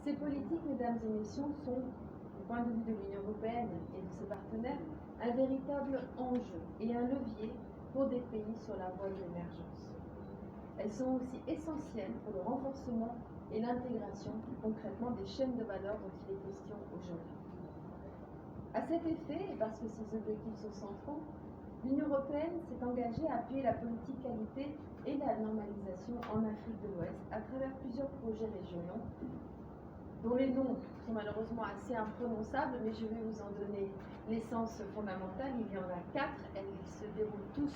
Ces politiques, mesdames et messieurs, sont, du point de vue de l'Union européenne et de ses partenaires, un véritable enjeu et un levier pour des pays sur la voie de l'émergence. Elles sont aussi essentielles pour le renforcement et l'intégration, plus concrètement, des chaînes de valeur dont il est question aujourd'hui. À cet effet, et parce que ces objectifs sont centraux, l'Union européenne s'est engagée à appuyer la politique qualité et la normalisation en Afrique de l'Ouest à travers plusieurs projets régionaux, dont les noms sont malheureusement assez imprononçables, mais je vais vous en donner l'essence fondamentale. Il y en a 4, elles se déroulent tous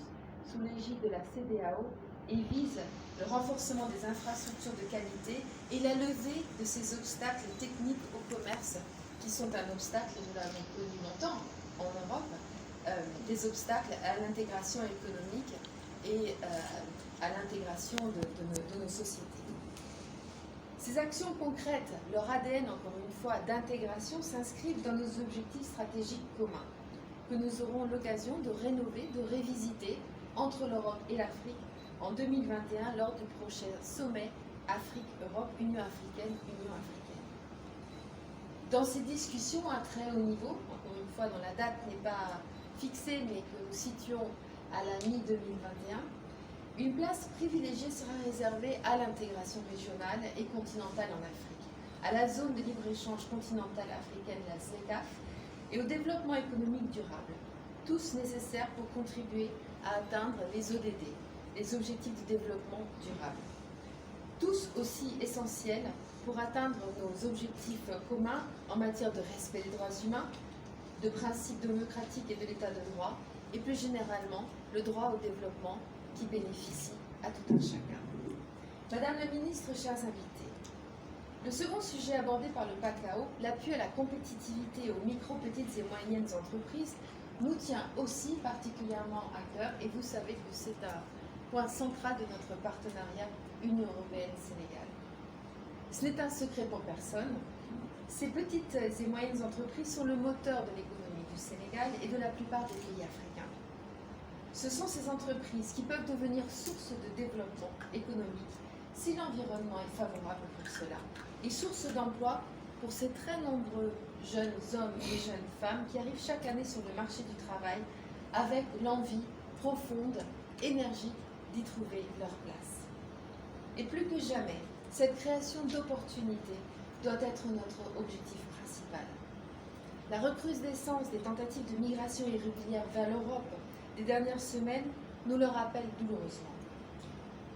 sous l'égide de la CEDEAO et visent le renforcement des infrastructures de qualité et la levée de ces obstacles techniques au commerce, qui sont un obstacle, nous l'avons connu longtemps en Europe, des obstacles à l'intégration économique et à l'intégration de nos sociétés. Ces actions concrètes, leur ADN, encore une fois, d'intégration, s'inscrivent dans nos objectifs stratégiques communs, que nous aurons l'occasion de rénover, de révisiter entre l'Europe et l'Afrique en 2021 lors du prochain sommet Afrique-Europe, Union africaine. Dans ces discussions à très haut niveau, encore une fois dont la date n'est pas fixée mais que nous situons à la mi-2021, une place privilégiée sera réservée à l'intégration régionale et continentale en Afrique, à la zone de libre-échange continentale africaine, la ZLECAf, et au développement économique durable, tous nécessaires pour contribuer à atteindre les ODD, les objectifs du développement durable. Tous aussi essentiels pour atteindre nos objectifs communs en matière de respect des droits humains, de principes démocratiques et de l'état de droit, et plus généralement le droit au développement qui bénéficie à tout un chacun. Madame la ministre, chers invités, le second sujet abordé par le PACAO, l'appui à la compétitivité aux micro, petites et moyennes entreprises, nous tient aussi particulièrement à cœur, et vous savez que c'est un point central de notre partenariat Union européenne-Sénégal. Ce n'est un secret pour personne, ces petites et moyennes entreprises sont le moteur de l'économie du Sénégal et de la plupart des pays africains. Ce sont ces entreprises qui peuvent devenir source de développement économique si l'environnement est favorable pour cela, et source d'emploi pour ces très nombreux jeunes hommes et jeunes femmes qui arrivent chaque année sur le marché du travail avec l'envie profonde, énergique d'y trouver leur place. Et plus que jamais, cette création d'opportunités doit être notre objectif principal. La recrudescence des tentatives de migration irrégulière vers l'Europe des dernières semaines nous le rappelle douloureusement.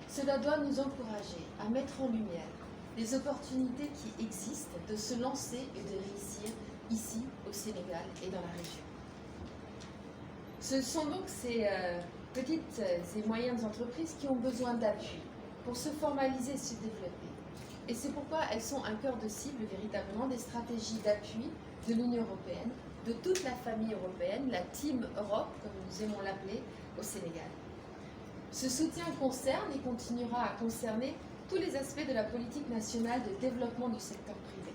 Cela doit nous encourager à mettre en lumière les opportunités qui existent de se lancer et de réussir ici au Sénégal et dans la région. Ce sont donc ces petites et moyennes entreprises qui ont besoin d'appui pour se formaliser et se développer. Et c'est pourquoi elles sont un cœur de cible véritablement des stratégies d'appui de l'Union européenne, de toute la famille européenne, la Team Europe, comme nous aimons l'appeler, au Sénégal. Ce soutien concerne et continuera à concerner tous les aspects de la politique nationale de développement du secteur privé,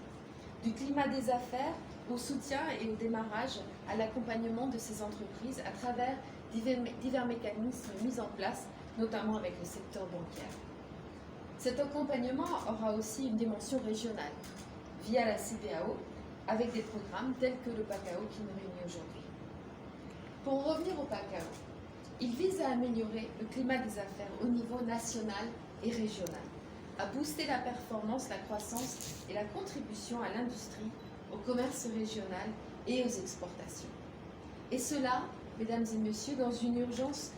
du climat des affaires au soutien et au démarrage à l'accompagnement de ces entreprises à travers divers mécanismes mis en place, notamment avec le secteur bancaire. Cet accompagnement aura aussi une dimension régionale, via la CEDEAO, avec des programmes tels que le PACAO qui nous réunit aujourd'hui. Pour revenir au PACAO, il vise à améliorer le climat des affaires au niveau national et régional, à booster la performance, la croissance et la contribution à l'industrie, au commerce régional et aux exportations. Et cela, mesdames et messieurs, dans une urgence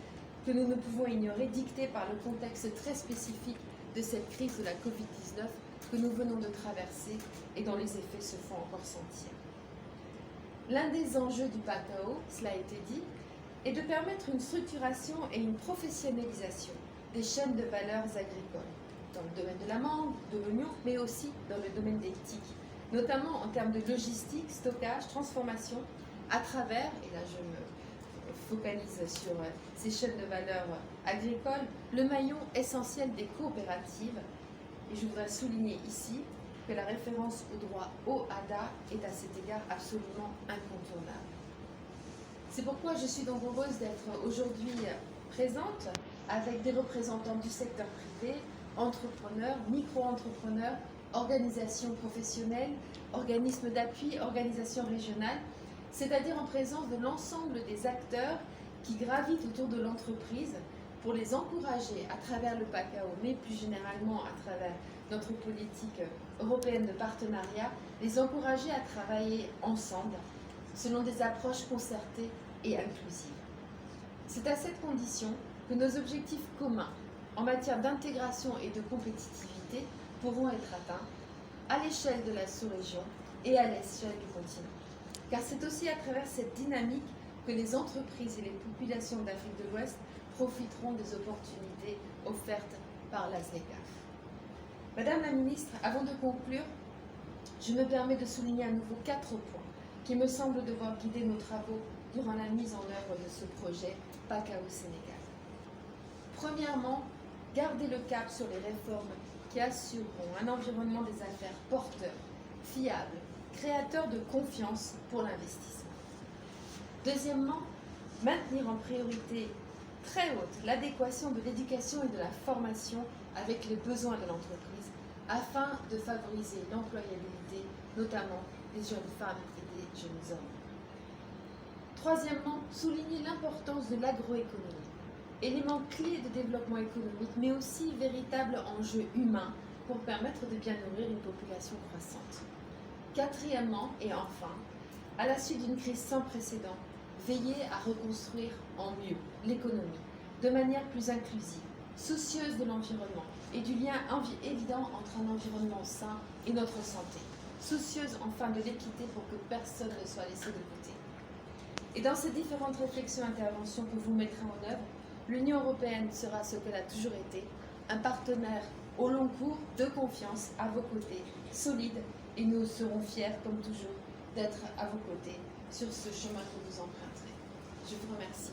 que nous ne pouvons ignorer, dictée par le contexte très spécifique de cette crise de la Covid-19 que nous venons de traverser et dont les effets se font encore sentir. L'un des enjeux du PACAO, cela a été dit, est de permettre une structuration et une professionnalisation des chaînes de valeurs agricoles, dans le domaine de la mangue, de l'oignon, mais aussi dans le domaine des TIC, notamment en termes de logistique, stockage, transformation, à travers, et là je me focalise sur ces chaînes de valeur agricoles, le maillon essentiel des coopératives. Et je voudrais souligner ici que la référence au droit OHADA est à cet égard absolument incontournable. C'est pourquoi je suis donc heureuse d'être aujourd'hui présente avec des représentants du secteur privé, entrepreneurs, micro-entrepreneurs organisations professionnelles, organismes d'appui, organisations régionales, c'est-à-dire en présence de l'ensemble des acteurs qui gravitent autour de l'entreprise pour les encourager à travers le PACAO, mais plus généralement à travers notre politique européenne de partenariat, les encourager à travailler ensemble selon des approches concertées et inclusives. C'est à cette condition que nos objectifs communs en matière d'intégration et de compétitivité pourront être atteints à l'échelle de la sous-région et à l'échelle du continent. Car c'est aussi à travers cette dynamique que les entreprises et les populations d'Afrique de l'Ouest profiteront des opportunités offertes par la ZLECAf. Madame la ministre, avant de conclure, je me permets de souligner à nouveau 4 points qui me semblent devoir guider nos travaux durant la mise en œuvre de ce projet PACAO Sénégal. Premièrement, garder le cap sur les réformes qui assureront un environnement des affaires porteur, fiable, créateur de confiance pour l'investissement. Deuxièmement, maintenir en priorité très haute l'adéquation de l'éducation et de la formation avec les besoins de l'entreprise afin de favoriser l'employabilité, notamment des jeunes femmes et des jeunes hommes. Troisièmement, souligner l'importance de l'agroéconomie, élément clé de développement économique, mais aussi véritable enjeu humain pour permettre de bien nourrir une population croissante. Quatrièmement, et enfin, à la suite d'une crise sans précédent, veiller à reconstruire en mieux l'économie, de manière plus inclusive, soucieuse de l'environnement et du lien évident entre un environnement sain et notre santé, soucieuse enfin de l'équité pour que personne ne soit laissé de côté. Et dans ces différentes réflexions et interventions que vous mettrez en œuvre, l'Union européenne sera ce qu'elle a toujours été, un partenaire au long cours de confiance à vos côtés, solide, et nous serons fiers, comme toujours, d'être à vos côtés sur ce chemin que vous emprunterez. Je vous remercie.